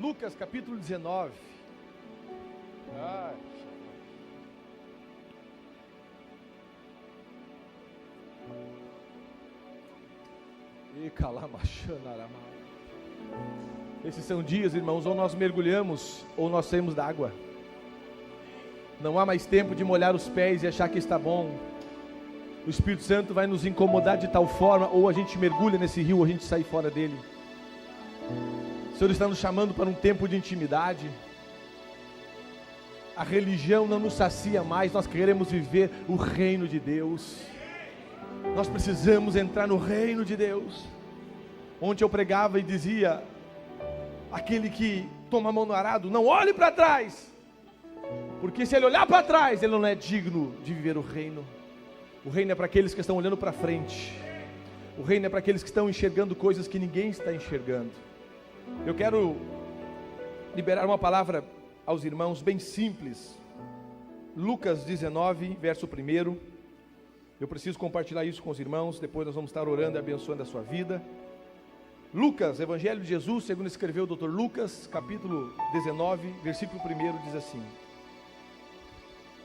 Lucas capítulo 19. Esses são dias, irmãos, ou nós mergulhamos ou nós saímos da água. Não há mais tempo de molhar os pés e achar que está bom. O Espírito Santo vai nos incomodar de tal forma, ou a gente mergulha nesse rio ou a gente sai fora dele. O Senhor está nos chamando para um tempo de intimidade. A religião não nos sacia mais, nós queremos viver o reino de Deus. Nós precisamos entrar no reino de Deus. Ontem eu pregava e dizia: aquele que toma a mão no arado, não olhe para trás, porque se ele olhar para trás, ele não é digno de viver o reino. O reino é para aqueles que estão olhando para frente. O reino é para aqueles que estão enxergando coisas que ninguém está enxergando. Eu quero liberar uma palavra aos irmãos bem simples. Lucas 19, verso 1. Eu preciso compartilhar isso com os irmãos. Depois nós vamos estar orando e abençoando a sua vida. Lucas, Evangelho de Jesus, segundo escreveu o Dr. Lucas, capítulo 19, versículo 1, diz assim: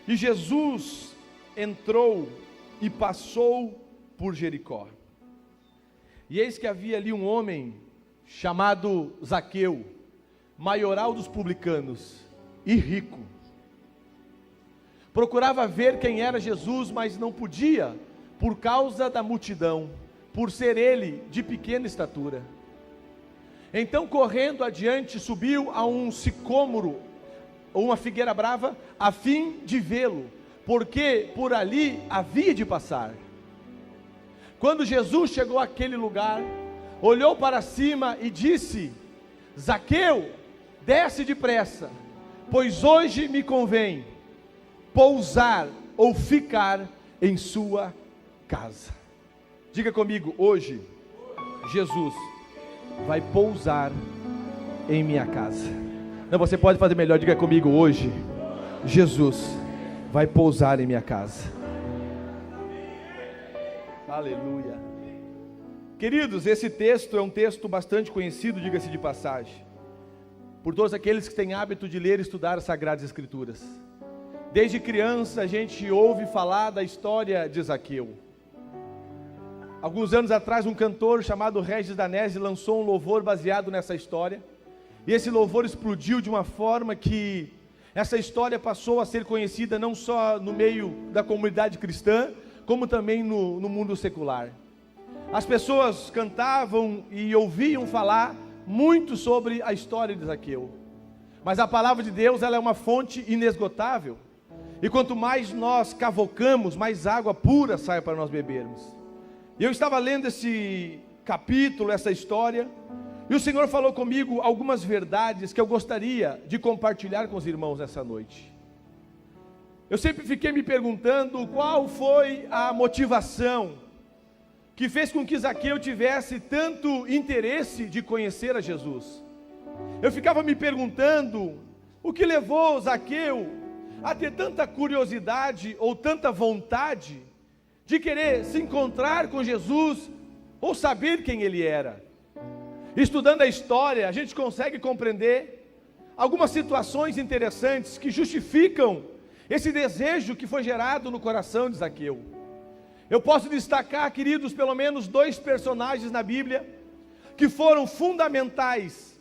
E Jesus entrou e passou por Jericó. E eis que havia ali um homem chamado Zaqueu, maioral dos publicanos e rico. Procurava ver quem era Jesus, mas não podia, por causa da multidão, por ser ele de pequena estatura. Então, correndo adiante, subiu a um sicômoro, ou uma figueira brava, a fim de vê-lo, porque por ali havia de passar. Quando Jesus chegou àquele lugar, olhou para cima e disse: Zaqueu, desce depressa, pois hoje me convém pousar ou ficar em sua casa. Diga comigo: hoje Jesus vai pousar em minha casa. Não, você pode fazer melhor, diga comigo: hoje Jesus vai pousar em minha casa. Aleluia. Queridos, esse texto é um texto bastante conhecido, diga-se de passagem, por todos aqueles que têm hábito de ler e estudar as Sagradas Escrituras. Desde criança a gente ouve falar da história de Zaqueu. Alguns anos atrás um cantor chamado Regis Danese lançou um louvor baseado nessa história. E esse louvor explodiu de uma forma que essa história passou a ser conhecida não só no meio da comunidade cristã, como também no mundo secular. As pessoas cantavam e ouviam falar muito sobre a história de Zaqueu. Mas a palavra de Deus, ela é uma fonte inesgotável. E quanto mais nós cavocamos, mais água pura sai para nós bebermos. E eu estava lendo esse capítulo, essa história, e o Senhor falou comigo algumas verdades que eu gostaria de compartilhar com os irmãos nessa noite. Eu sempre fiquei me perguntando qual foi a motivação que fez com que Zaqueu tivesse tanto interesse de conhecer a Jesus. Eu ficava me perguntando o que levou Zaqueu a ter tanta curiosidade ou tanta vontade de querer se encontrar com Jesus ou saber quem ele era. Estudando a história, a gente consegue compreender algumas situações interessantes que justificam esse desejo que foi gerado no coração de Zaqueu. Eu posso destacar, queridos, pelo menos 2 personagens na Bíblia que foram fundamentais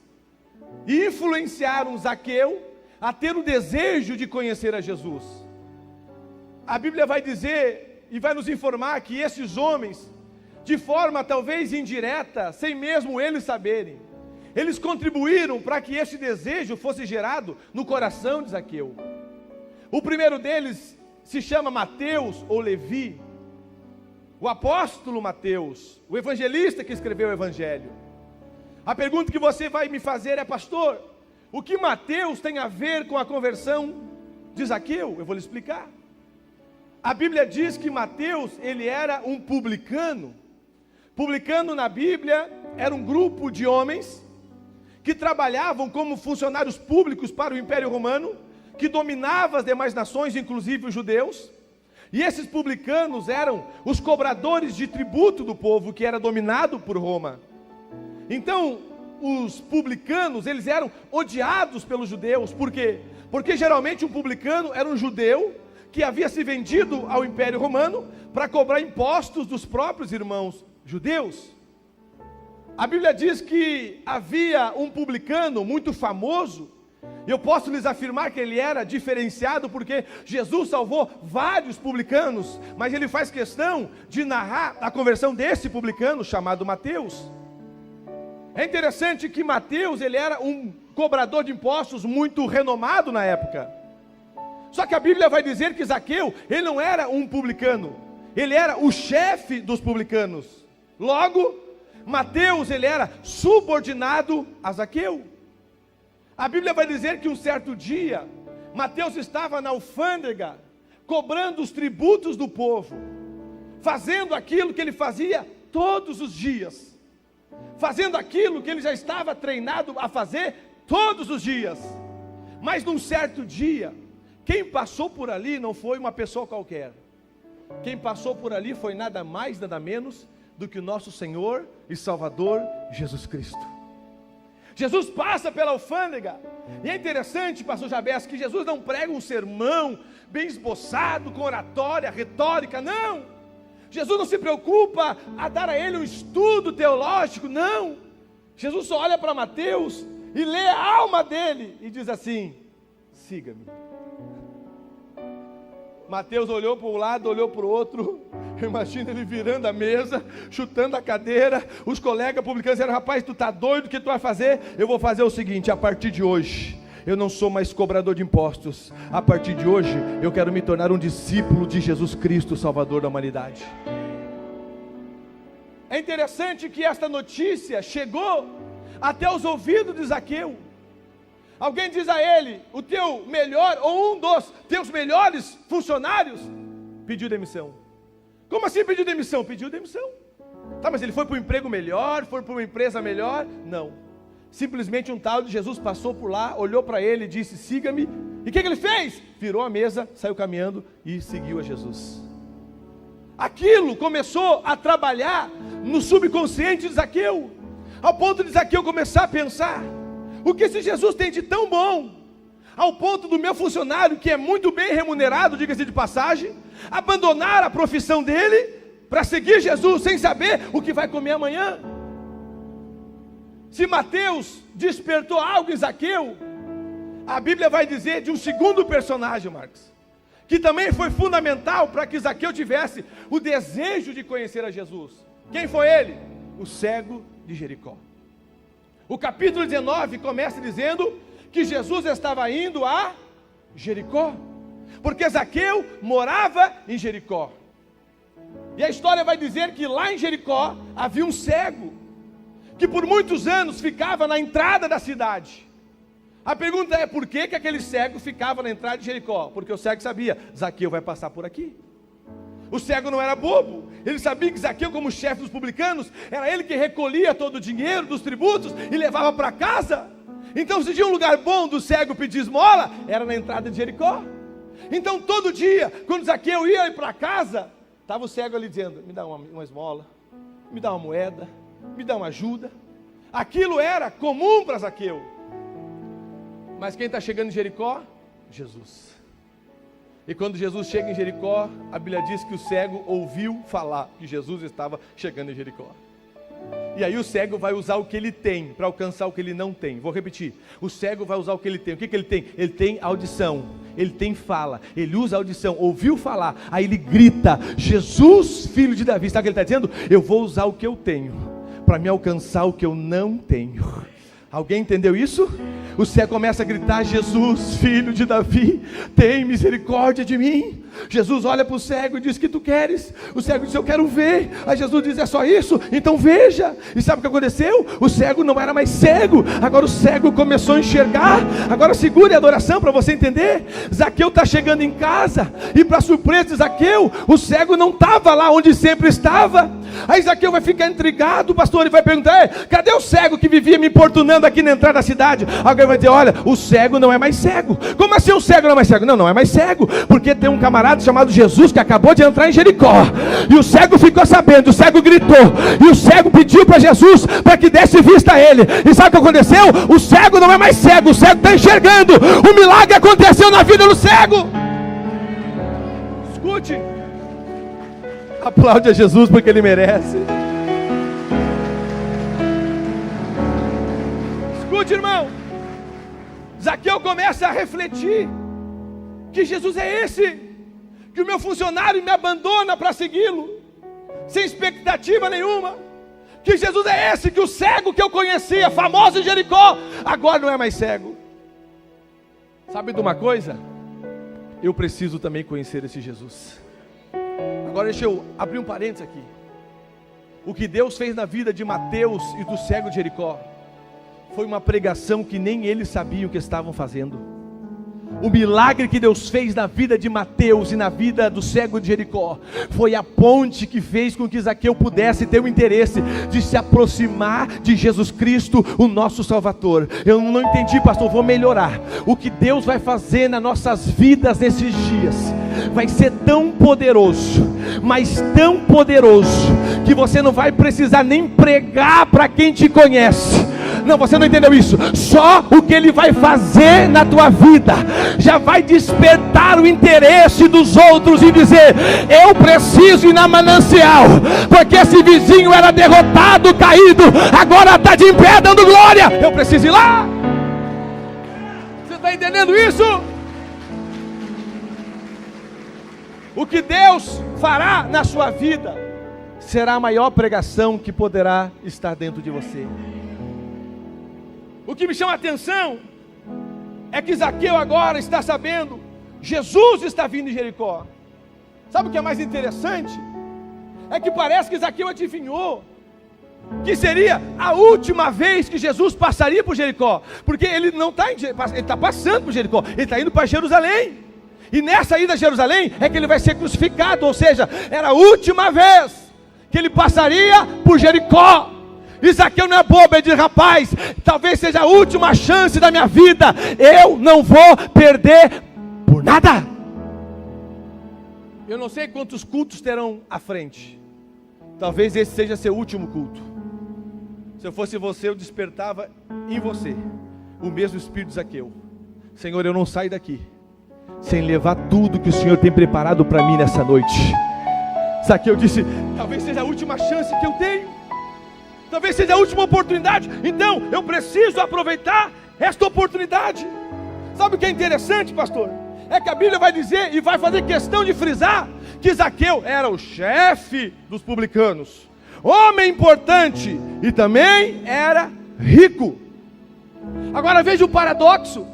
e influenciaram Zaqueu a ter o desejo de conhecer a Jesus. A Bíblia vai dizer e vai nos informar que esses homens, de forma talvez indireta, sem mesmo eles saberem, eles contribuíram para que este desejo fosse gerado no coração de Zaqueu. O primeiro deles se chama Mateus ou Levi, o apóstolo Mateus, o evangelista que escreveu o evangelho. A pergunta que você vai me fazer é: pastor, o que Mateus tem a ver com a conversão de Zaqueu? Eu vou lhe explicar. A Bíblia diz que Mateus, ele era um publicano. Publicano na Bíblia era um grupo de homens que trabalhavam como funcionários públicos para o Império Romano, que dominava as demais nações, inclusive os judeus. E esses publicanos eram os cobradores de tributo do povo, que era dominado por Roma. Então, os publicanos, eles eram odiados pelos judeus. Por quê? Porque geralmente um publicano era um judeu que havia se vendido ao Império Romano para cobrar impostos dos próprios irmãos judeus. A Bíblia diz que havia um publicano muito famoso, e eu posso lhes afirmar que ele era diferenciado, porque Jesus salvou vários publicanos, mas ele faz questão de narrar a conversão desse publicano chamado Mateus. É interessante que Mateus, ele era um cobrador de impostos muito renomado na época. Só que a Bíblia vai dizer que Zaqueu, ele não era um publicano, ele era o chefe dos publicanos. Logo, Mateus, ele era subordinado a Zaqueu. A Bíblia vai dizer que um certo dia, Mateus estava na alfândega, cobrando os tributos do povo, fazendo aquilo que ele fazia todos os dias, fazendo aquilo que ele já estava treinado a fazer todos os dias. Mas num certo dia, quem passou por ali não foi uma pessoa qualquer. Quem passou por ali foi nada mais, nada menos do que o nosso Senhor e Salvador Jesus Cristo. Jesus passa pela alfândega, e é interessante, pastor Jabés, que Jesus não prega um sermão bem esboçado, com oratória, retórica, não. Jesus não se preocupa a dar a ele um estudo teológico, não. Jesus só olha para Mateus e lê a alma dele e diz assim: siga-me. Mateus olhou para um lado, olhou para o outro. Imagina ele virando a mesa, chutando a cadeira. Os colegas publicanos disseram: rapaz, tu está doido? O que tu vai fazer? Eu vou fazer o seguinte: a partir de hoje, eu não sou mais cobrador de impostos. A partir de hoje, eu quero me tornar um discípulo de Jesus Cristo, Salvador da humanidade. É interessante que esta notícia chegou até os ouvidos de Zaqueu. Alguém diz a ele: o teu melhor, ou um dos teus melhores funcionários, pediu demissão. Como assim pediu demissão? Pediu demissão. Tá, mas ele foi para um emprego melhor, foi para uma empresa melhor? Não. Simplesmente um tal de Jesus passou por lá, olhou para ele e disse: siga-me. E o que ele fez? Virou a mesa, saiu caminhando e seguiu a Jesus. Aquilo começou a trabalhar no subconsciente de Zaqueu, ao ponto de Zaqueu começar a pensar: o que esse Jesus tem de tão bom, ao ponto do meu funcionário, que é muito bem remunerado, diga-se de passagem, abandonar a profissão dele para seguir Jesus sem saber o que vai comer amanhã? Se Mateus despertou algo em Zaqueu, a Bíblia vai dizer de um segundo personagem, Marcos, que também foi fundamental para que Zaqueu tivesse o desejo de conhecer a Jesus. Quem foi ele? O cego de Jericó. O capítulo 19 começa dizendo que Jesus estava indo a Jericó, porque Zaqueu morava em Jericó. E a história vai dizer que lá em Jericó havia um cego, que por muitos anos ficava na entrada da cidade. A pergunta é: por que aquele cego ficava na entrada de Jericó? Porque o cego sabia: Zaqueu vai passar por aqui. O cego não era bobo, ele sabia que Zaqueu, como chefe dos publicanos, era ele que recolhia todo o dinheiro dos tributos e levava para casa. Então, se tinha um lugar bom do cego pedir esmola, era na entrada de Jericó. Então, todo dia, quando Zaqueu ia para casa, estava o cego ali dizendo: me dá uma esmola, me dá uma moeda, me dá uma ajuda. Aquilo era comum para Zaqueu. Mas quem está chegando em Jericó? Jesus. E quando Jesus chega em Jericó, a Bíblia diz que o cego ouviu falar que Jesus estava chegando em Jericó. E aí o cego vai usar o que ele tem para alcançar o que ele não tem. Vou repetir: o cego vai usar o que ele tem. O que ele tem? Ele tem audição, ele tem fala, ele usa a audição, ouviu falar, aí ele grita: Jesus, filho de Davi. Sabe o que ele está dizendo? Eu vou usar o que eu tenho para me alcançar o que eu não tenho. Alguém entendeu isso? O cego começa a gritar: Jesus, filho de Davi, tem misericórdia de mim. Jesus olha para o cego e diz: o que tu queres? O cego diz: eu quero ver. Aí Jesus diz: é só isso? Então veja. E sabe o que aconteceu? O cego não era mais cego, agora o cego começou a enxergar. Agora segure a adoração para você entender. Zaqueu está chegando em casa, e para surpresa de Zaqueu, o cego não estava lá onde sempre estava. Aí Zaqueu vai ficar intrigado, o pastor, ele vai perguntar: cadê o cego que vivia me importunando aqui na entrada da cidade? Alguém vai dizer: olha, o cego não é mais cego. Como assim o cego não é mais cego? Não é mais cego, porque tem um camarada camarada chamado Jesus que acabou de entrar em Jericó. E o cego ficou sabendo, o cego gritou. E o cego pediu para Jesus para que desse vista a ele. E sabe o que aconteceu? O cego não é mais cego, o cego está enxergando. O milagre aconteceu na vida do cego. Escute. Aplaude a Jesus porque Ele merece. Escute, irmão. Zaqueu começa a refletir que Jesus é esse, que o meu funcionário me abandona para segui-lo, sem expectativa nenhuma, que Jesus é esse, que o cego que eu conhecia, famoso em Jericó, agora não é mais cego. Sabe de uma coisa? Eu preciso também conhecer esse Jesus. Agora deixa eu abrir um parênteses aqui. O que Deus fez na vida de Mateus e do cego de Jericó foi uma pregação que nem eles sabiam que estavam fazendo. O milagre que Deus fez na vida de Mateus e na vida do cego de Jericó foi a ponte que fez com que Zaqueu pudesse ter o interesse de se aproximar de Jesus Cristo, o nosso Salvador. Eu não entendi, pastor, vou melhorar. O que Deus vai fazer nas nossas vidas nesses dias vai ser tão poderoso, mas tão poderoso, que você não vai precisar nem pregar para quem te conhece. Não, você não entendeu isso. Só o que Ele vai fazer na tua vida já vai despertar o interesse dos outros e dizer: eu preciso ir na manancial, porque esse vizinho era derrotado, caído, agora está de pé dando glória. Eu preciso ir lá. Você está entendendo isso? O que Deus fará na sua vida será a maior pregação que poderá estar dentro de você. O que me chama a atenção é que Zaqueu agora está sabendo, Jesus está vindo em Jericó. Sabe o que é mais interessante? É que parece que Zaqueu adivinhou que seria a última vez que Jesus passaria por Jericó, porque ele não está ele está passando por Jericó, ele está indo para Jerusalém. E nessa ida a Jerusalém é que ele vai ser crucificado, ou seja, era a última vez que ele passaria por Jericó. E Zaqueu não é bobo, ele diz: rapaz, talvez seja a última chance da minha vida, eu não vou perder por nada. Eu não sei quantos cultos terão à frente, talvez esse seja seu último culto. Se eu fosse você, eu despertava em você o mesmo espírito de Zaqueu: Senhor, eu não saio daqui sem levar tudo que o Senhor tem preparado para mim nessa noite. Zaqueu disse: talvez seja a última chance que eu tenho, talvez seja a última oportunidade, então eu preciso aproveitar esta oportunidade. Sabe o que é interessante, pastor? É que a Bíblia vai dizer e vai fazer questão de frisar que Zaqueu era o chefe dos publicanos, homem importante e também era rico. Agora veja o paradoxo: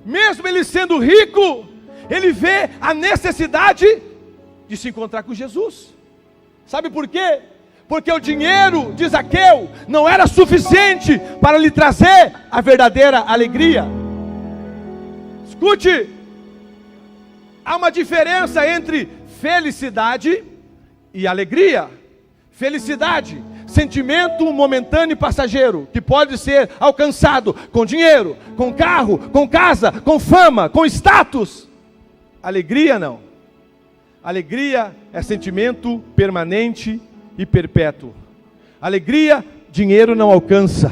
mesmo ele sendo rico, ele vê a necessidade de se encontrar com Jesus. Sabe por quê? Porque o dinheiro de Zaqueu não era suficiente para lhe trazer a verdadeira alegria. Escute, há uma diferença entre felicidade e alegria. Felicidade, sentimento momentâneo e passageiro, que pode ser alcançado com dinheiro, com carro, com casa, com fama, com status. Alegria não. Alegria é sentimento permanente e perpétuo. Alegria, dinheiro não alcança,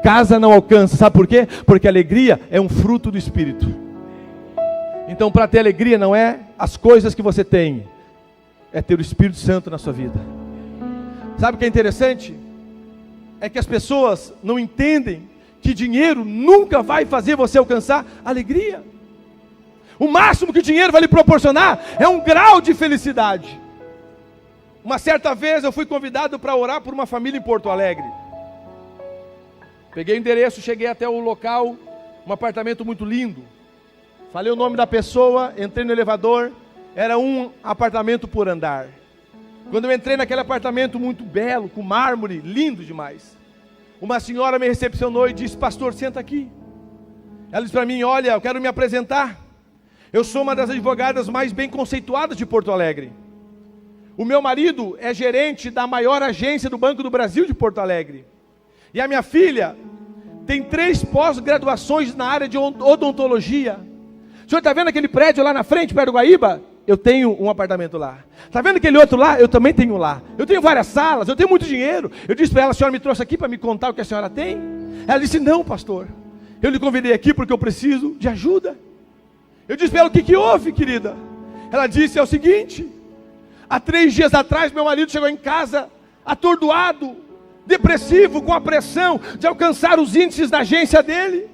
casa não alcança. Sabe por quê? Porque alegria é um fruto do Espírito. Então, para ter alegria não é as coisas que você tem, é ter o Espírito Santo na sua vida. Sabe o que é interessante? É que as pessoas não entendem que dinheiro nunca vai fazer você alcançar alegria. O máximo que o dinheiro vai lhe proporcionar é um grau de felicidade. Uma certa vez eu fui convidado para orar por uma família em Porto Alegre. Peguei o endereço, cheguei até o local, um apartamento muito lindo. Falei o nome da pessoa, entrei no elevador, era um apartamento por andar. Quando eu entrei naquele apartamento muito belo, com mármore, lindo demais, uma senhora me recepcionou e disse: pastor, senta aqui. Ela disse para mim: olha, eu quero me apresentar. Eu sou uma das advogadas mais bem conceituadas de Porto Alegre. O meu marido é gerente da maior agência do Banco do Brasil de Porto Alegre. E a minha filha tem 3 pós-graduações na área de odontologia. O senhor está vendo aquele prédio lá na frente, perto do Guaíba? eu tenho um apartamento lá. Está vendo aquele outro lá? Eu também tenho lá. Eu tenho várias salas, eu tenho muito dinheiro. Eu disse para ela, a senhora me trouxe aqui para me contar o que a senhora tem? Ela disse, não, pastor. Eu lhe convidei aqui porque eu preciso de ajuda. Eu disse para ela, o que houve, querida? Ela disse, é o seguinte, há 3 dias atrás meu marido chegou em casa atordoado, depressivo, com a pressão de alcançar os índices da agência dele.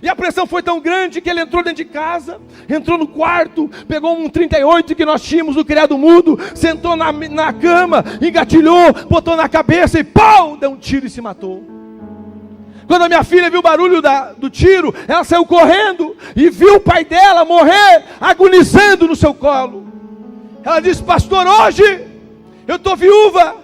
E a pressão foi tão grande que ele entrou dentro de casa, entrou no quarto, pegou um 38 que nós tínhamos no criado mudo, sentou na cama, engatilhou, botou na cabeça e pau, deu um tiro e se matou. Quando a minha filha viu o barulho do tiro, ela saiu correndo e viu o pai dela morrer, agonizando no seu colo. Ela disse, pastor, hoje eu estou viúva,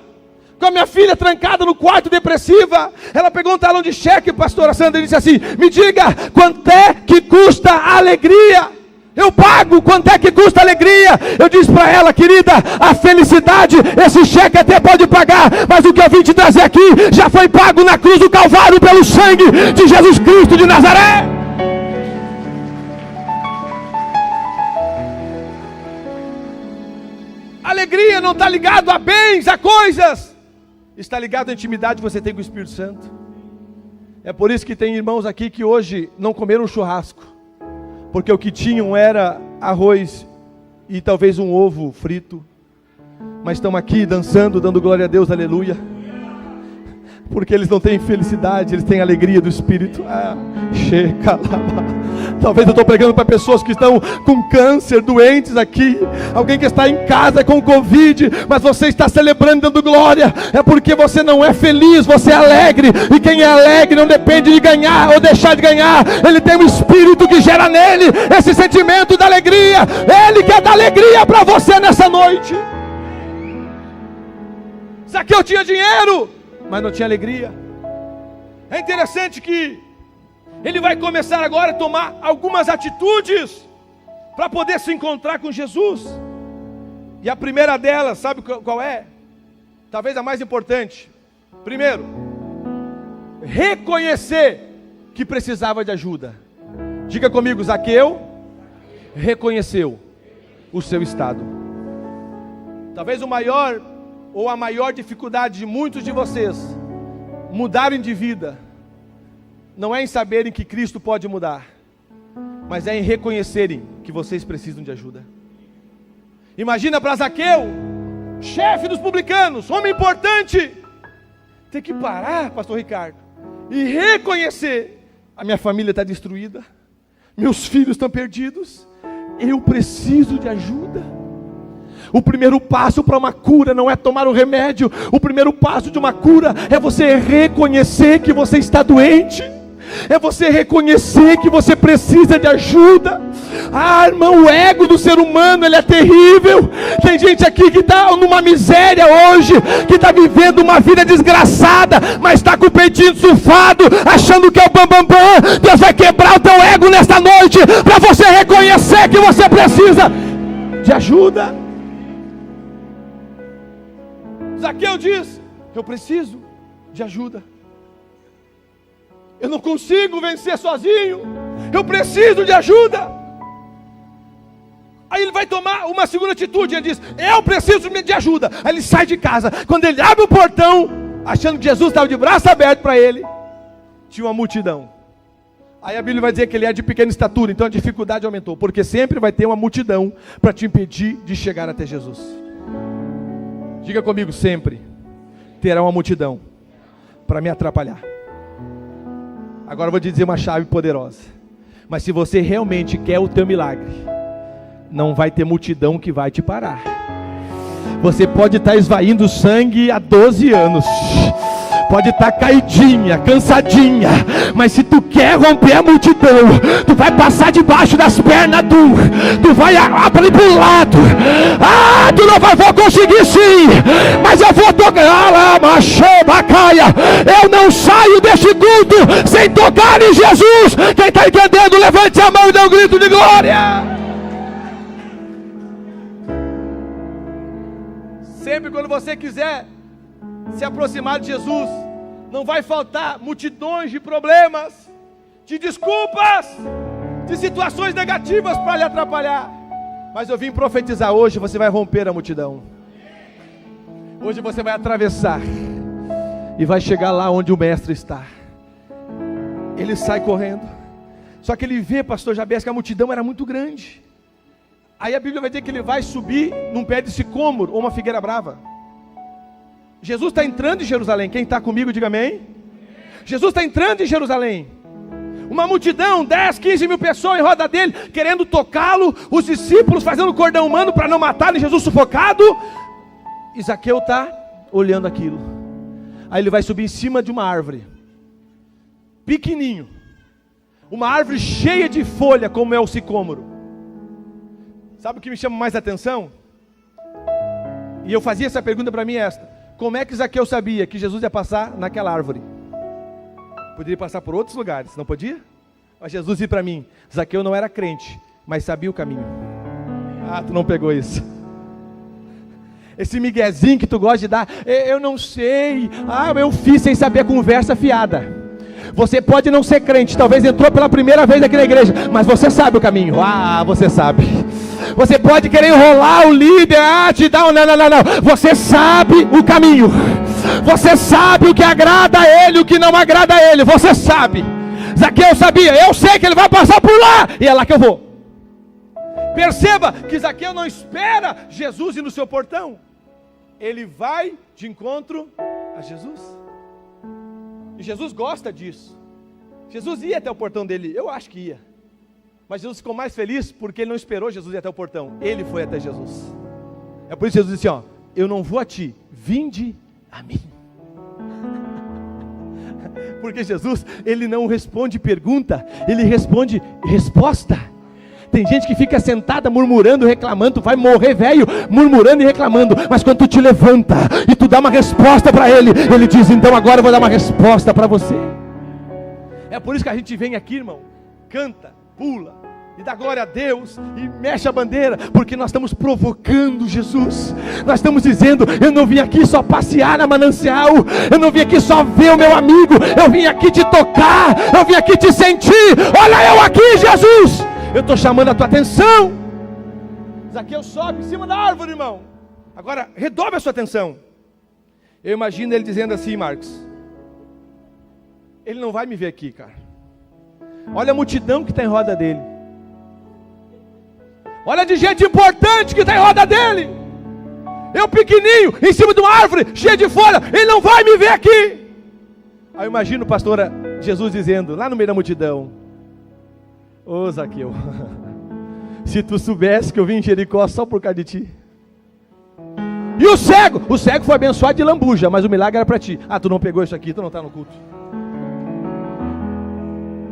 com a minha filha trancada no quarto, depressiva. Ela pegou um talão de cheque, pastora Sandra, e disse assim, me diga, quanto é que custa a alegria? Eu pago, quanto é que custa a alegria? Eu disse para ela, querida, a felicidade, esse cheque até pode pagar, mas o que eu vim te trazer aqui, já foi pago na cruz do Calvário, pelo sangue de Jesus Cristo de Nazaré. Alegria não está ligado a bens, a coisas, está ligado à intimidade que você tem com o Espírito Santo. É por isso que tem irmãos aqui que hoje não comeram churrasco, porque o que tinham era arroz e talvez um ovo frito, mas estão aqui dançando, dando glória a Deus, aleluia, porque eles não têm felicidade, eles têm alegria do Espírito. Talvez eu estou pregando para pessoas que estão com câncer, doentes aqui, alguém que está em casa com Covid, mas você está celebrando, dando glória, é porque você não é feliz, você é alegre, e quem é alegre não depende de ganhar ou deixar de ganhar, ele tem um Espírito que gera nele esse sentimento da alegria. Ele quer dar alegria para você nessa noite. Zaqueu tinha dinheiro, mas não tinha alegria. É interessante que ele vai começar agora a tomar algumas atitudes para poder se encontrar com Jesus. E a primeira delas, sabe qual é? Talvez a mais importante. Primeiro, reconhecer que precisava de ajuda. Diga comigo, Zaqueu reconheceu o seu estado. Talvez o maior ou a maior dificuldade de muitos de vocês mudarem de vida não é em saberem que Cristo pode mudar, mas é em reconhecerem que vocês precisam de ajuda. Imagina para Zaqueu, chefe dos publicanos, homem importante, ter que parar, pastor Ricardo, e reconhecer, a minha família está destruída, meus filhos estão perdidos, eu preciso de ajuda. O primeiro passo para uma cura não é tomar o remédio, o primeiro passo de uma cura é você reconhecer que você está doente, é você reconhecer que você precisa de ajuda. Ah, irmão, o ego do ser humano, ele é terrível. Tem gente aqui que está numa miséria hoje, que está vivendo uma vida desgraçada, mas está com o peitinho surfado, achando que é o bambambam. Deus vai quebrar o teu ego nesta noite, para você reconhecer que você precisa de ajuda. Zaqueu diz, eu preciso de ajuda. Eu não consigo vencer sozinho, eu preciso de ajuda. Aí ele vai tomar uma segunda atitude, ele diz, eu preciso de ajuda. Aí ele sai de casa, quando ele abre o portão, achando que Jesus estava de braço aberto para ele, tinha uma multidão. Aí a Bíblia vai dizer que ele é de pequena estatura, então a dificuldade aumentou, porque sempre vai ter uma multidão para te impedir de chegar até Jesus. Diga comigo, sempre terá uma multidão para me atrapalhar. Agora eu vou te dizer uma chave poderosa. Mas se você realmente quer o teu milagre, não vai ter multidão que vai te parar. Você pode estar esvaindo sangue há 12 anos, pode estar caidinha, cansadinha, mas se tu quer romper a multidão, tu vai passar debaixo das pernas tu vai abrir para o lado. Ah, tu não vai conseguir sim, mas eu vou tocar. Eu não saio deste culto sem tocar em Jesus. Quem está entendendo, levante a mão e dê um grito de glória. Sempre quando você quiser se aproximar de Jesus, não vai faltar multidões de problemas, de desculpas, de situações negativas para lhe atrapalhar. Mas eu vim profetizar hoje, você vai romper a multidão. Hoje você vai atravessar e vai chegar lá onde o mestre está. Ele sai correndo. Só que ele vê, pastor Jabes, que a multidão era muito grande. Aí a Bíblia vai dizer que ele vai subir num pé de sicômoro ou uma figueira brava. Jesus está entrando em Jerusalém. Quem está comigo, diga amém. Jesus está entrando em Jerusalém. Uma multidão, 10, 15 mil pessoas em roda dele, querendo tocá-lo. Os discípulos fazendo cordão humano para não matarem Jesus sufocado. E Zaqueu está olhando aquilo. Aí ele vai subir em cima de uma árvore, pequenininho, uma árvore cheia de folha, como é o sicômoro. Sabe o que me chama mais atenção? E eu fazia essa pergunta para mim esta: como é que Zaqueu sabia que Jesus ia passar naquela árvore? Poderia passar por outros lugares, não podia? Mas Jesus disse para mim: Zaqueu não era crente, mas sabia o caminho. Ah, tu não pegou isso. Esse miguezinho que tu gosta de dar, eu não sei, eu fiz sem saber, conversa fiada. Você pode não ser crente, talvez entrou pela primeira vez aqui na igreja, mas você sabe o caminho. Você sabe. Você pode querer enrolar o líder, te dar não. Você sabe o caminho. Você sabe o que agrada a ele, o que não agrada a ele. Você sabe. Zaqueu sabia, eu sei que ele vai passar por lá, e é lá que eu vou. Perceba que Zaqueu não espera Jesus ir no seu portão. Ele vai de encontro a Jesus. E Jesus gosta disso. Jesus ia até o portão dele, eu acho que ia. Mas Jesus ficou mais feliz porque ele não esperou Jesus ir até o portão. Ele foi até Jesus. É por isso que Jesus disse, eu não vou a ti, vinde a mim. Porque Jesus, ele não responde pergunta, ele responde resposta. Tem gente que fica sentada murmurando, reclamando, vai morrer velho, murmurando e reclamando. Mas quando tu te levanta e tu dá uma resposta para ele, ele diz, então agora eu vou dar uma resposta para você. É por isso que a gente vem aqui, irmão, canta, pula, e dá glória a Deus, e mexe a bandeira, porque nós estamos provocando Jesus. Nós estamos dizendo, eu não vim aqui só passear na manancial, eu não vim aqui só ver o meu amigo, eu vim aqui te tocar, eu vim aqui te sentir, olha eu aqui, Jesus. Eu estou chamando a tua atenção. Zaqueu sobe em cima da árvore, irmão. Agora, redobre a sua atenção. Eu imagino ele dizendo assim, Marcos, ele não vai me ver aqui, cara. Olha a multidão que está em roda dele. Olha de gente importante que está em roda dele. Eu pequenininho, em cima de uma árvore, cheia de folha, ele não vai me ver aqui. Aí eu imagino o pastor Jesus dizendo, lá no meio da multidão, ô Zaqueu, se tu soubesse que eu vim em Jericó só por causa de ti. E o cego foi abençoado de lambuja, mas o milagre era para ti. Tu não pegou isso aqui, tu não está no culto.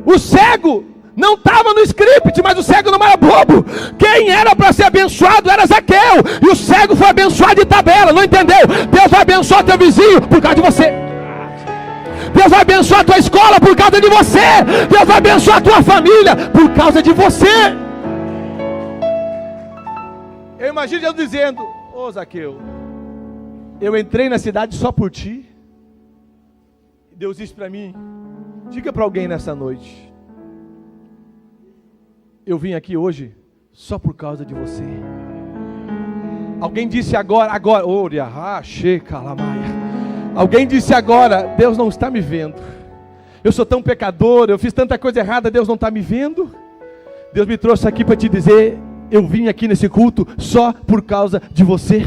O cego não estava no script, mas o cego não era bobo. Quem era para ser abençoado era Zaqueu, e o cego foi abençoado de tabela, não entendeu? Deus vai abençoar teu vizinho por causa de você. Deus vai abençoar a tua escola por causa de você. Deus vai abençoar a tua família por causa de você. Eu imagino Jesus dizendo, ô Zaqueu, eu entrei na cidade só por ti. Deus disse para mim, diga para alguém nessa noite, eu vim aqui hoje só por causa de você. Alguém disse agora, alguém disse agora, Deus não está me vendo. Eu sou tão pecador, eu fiz tanta coisa errada, Deus não está me vendo. Deus me trouxe aqui para te dizer, eu vim aqui nesse culto só por causa de você.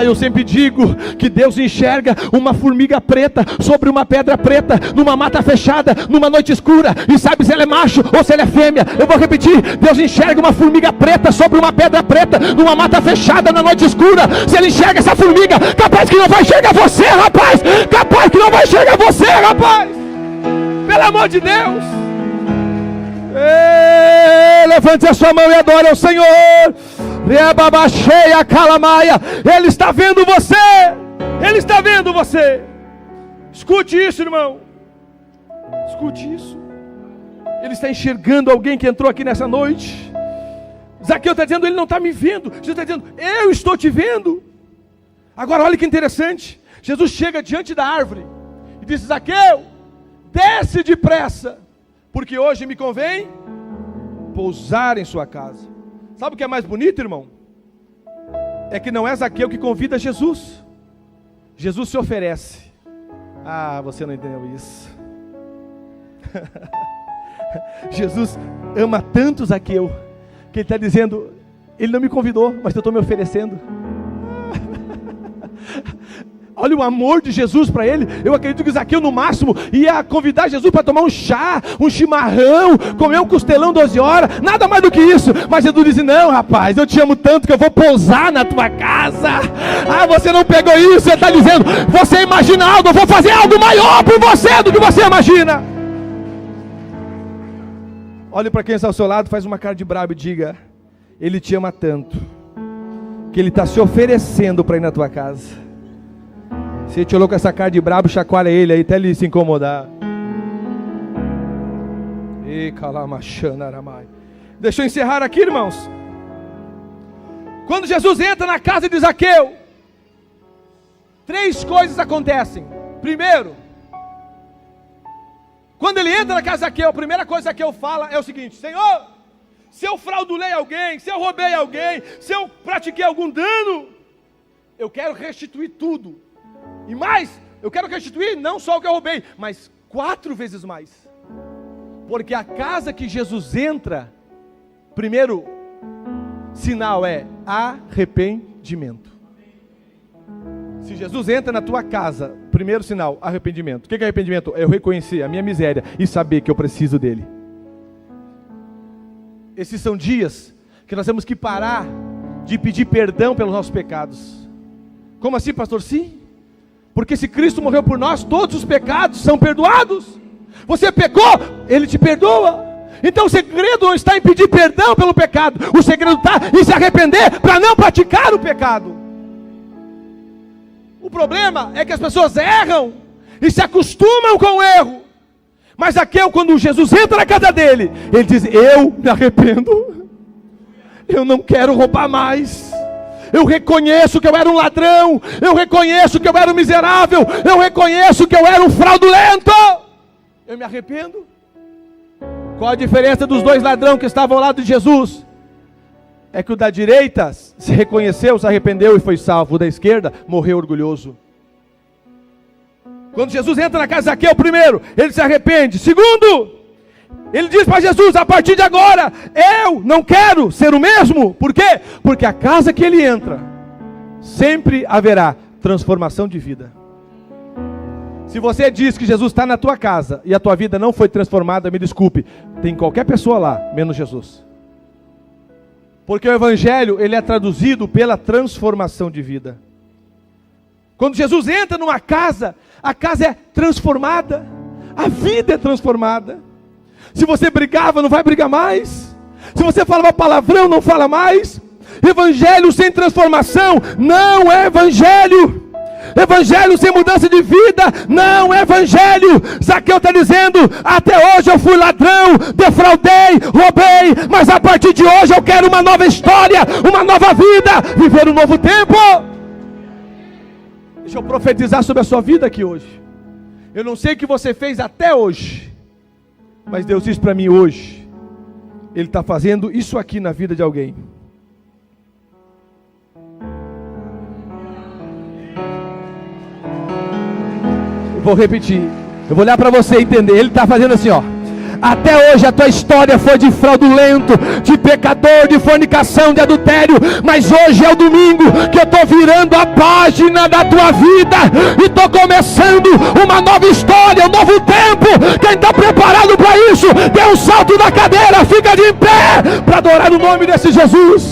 Eu sempre digo que Deus enxerga uma formiga preta sobre uma pedra preta, numa mata fechada, numa noite escura, e sabe se ela é macho ou se ela é fêmea. Eu vou repetir, Deus enxerga uma formiga preta sobre uma pedra preta, numa mata fechada, na noite escura. Se ele enxerga essa formiga, capaz que não vai enxergar você, rapaz. Capaz que não vai enxergar você, rapaz. Pelo amor de Deus. Levante a sua mão e adore ao Senhor. Ele está vendo você. Ele está vendo você. Escute isso, irmão. Escute isso. Ele está enxergando alguém que entrou aqui nessa noite. Zaqueu está dizendo, ele não está me vendo. Jesus está dizendo, eu estou te vendo. Agora olha que interessante. Jesus chega diante da árvore e diz, Zaqueu, desce depressa, porque hoje me convém pousar em sua casa. Sabe o que é mais bonito, irmão? É que não é Zaqueu que convida Jesus. Jesus se oferece. Ah, você não entendeu isso. Jesus ama tanto Zaqueu, que ele está dizendo, ele não me convidou, mas eu estou me oferecendo. Olha o amor de Jesus para ele. Eu acredito que Zaqueu no máximo ia convidar Jesus para tomar um chá, um chimarrão, comer um costelão 12 horas, nada mais do que isso. Mas Jesus disse, não rapaz, eu te amo tanto que eu vou pousar na tua casa. Ah, você não pegou isso, você está dizendo, você imagina algo, eu vou fazer algo maior por você do que você imagina. Olhe para quem está ao seu lado, faz uma cara de brabo e diga, ele te ama tanto, que ele está se oferecendo para ir na tua casa. Se ele te olhou com essa cara de brabo, chacoalha ele aí até ele se incomodar. Deixa eu encerrar aqui, irmãos. Quando Jesus entra na casa de Zaqueu, 3 coisas acontecem. Primeiro, quando ele entra na casa de Zaqueu, a primeira coisa que Zaqueu fala é o seguinte: Senhor, se eu fraudulei alguém, se eu roubei alguém, se eu pratiquei algum dano, eu quero restituir tudo. E mais, eu quero restituir não só o que eu roubei, mas 4 vezes mais. Porque a casa que Jesus entra, primeiro sinal é arrependimento. Se Jesus entra na tua casa, primeiro sinal, arrependimento. O que é arrependimento? É eu reconhecer a minha miséria e saber que eu preciso dele. Esses são dias que nós temos que parar de pedir perdão pelos nossos pecados. Como assim, pastor? Sim. Porque se Cristo morreu por nós, todos os pecados são perdoados. Você pecou, Ele te perdoa. Então o segredo não está em pedir perdão pelo pecado. O segredo está em se arrepender para não praticar o pecado. O problema é que as pessoas erram e se acostumam com o erro. Mas Zaqueu, quando Jesus entra na casa dele, ele diz, eu me arrependo. Eu não quero roubar mais. Eu reconheço que eu era um ladrão. Eu reconheço que eu era um miserável. Eu reconheço que eu era um fraudulento. Eu me arrependo. Qual a diferença dos 2 ladrões que estavam ao lado de Jesus? É que o da direita se reconheceu, se arrependeu e foi salvo. O da esquerda morreu orgulhoso. Quando Jesus entra na casa de Zaqueu, primeiro, ele se arrepende. Segundo, ele diz para Jesus, a partir de agora, eu não quero ser o mesmo. Por quê? Porque a casa que ele entra, sempre haverá transformação de vida. Se você diz que Jesus está na tua casa e a tua vida não foi transformada, me desculpe, tem qualquer pessoa lá, menos Jesus. Porque o Evangelho, ele é traduzido pela transformação de vida. Quando Jesus entra numa casa, a casa é transformada, a vida é transformada. Se você brigava, não vai brigar mais. Se você falava palavrão, não fala mais. Evangelho sem transformação não é evangelho. Evangelho sem mudança de vida não é evangelho. Zaqueu está dizendo, até hoje eu fui ladrão, defraudei, roubei, mas a partir de hoje eu quero uma nova história, uma nova vida, viver um novo tempo. Deixa eu profetizar sobre a sua vida aqui hoje. Eu não sei o que você fez até hoje, mas Deus diz para mim hoje, Ele está fazendo isso aqui na vida de alguém. Eu vou repetir, eu vou olhar para você entender. Ele está fazendo assim, ó. Até hoje a tua história foi de fraudulento, de pecador, de fornicação, de adultério. Mas hoje é o domingo que eu estou virando a página da tua vida e estou começando uma nova história, um novo tempo. Quem está preparado para isso, dê um salto da cadeira, fica de pé para adorar o nome desse Jesus.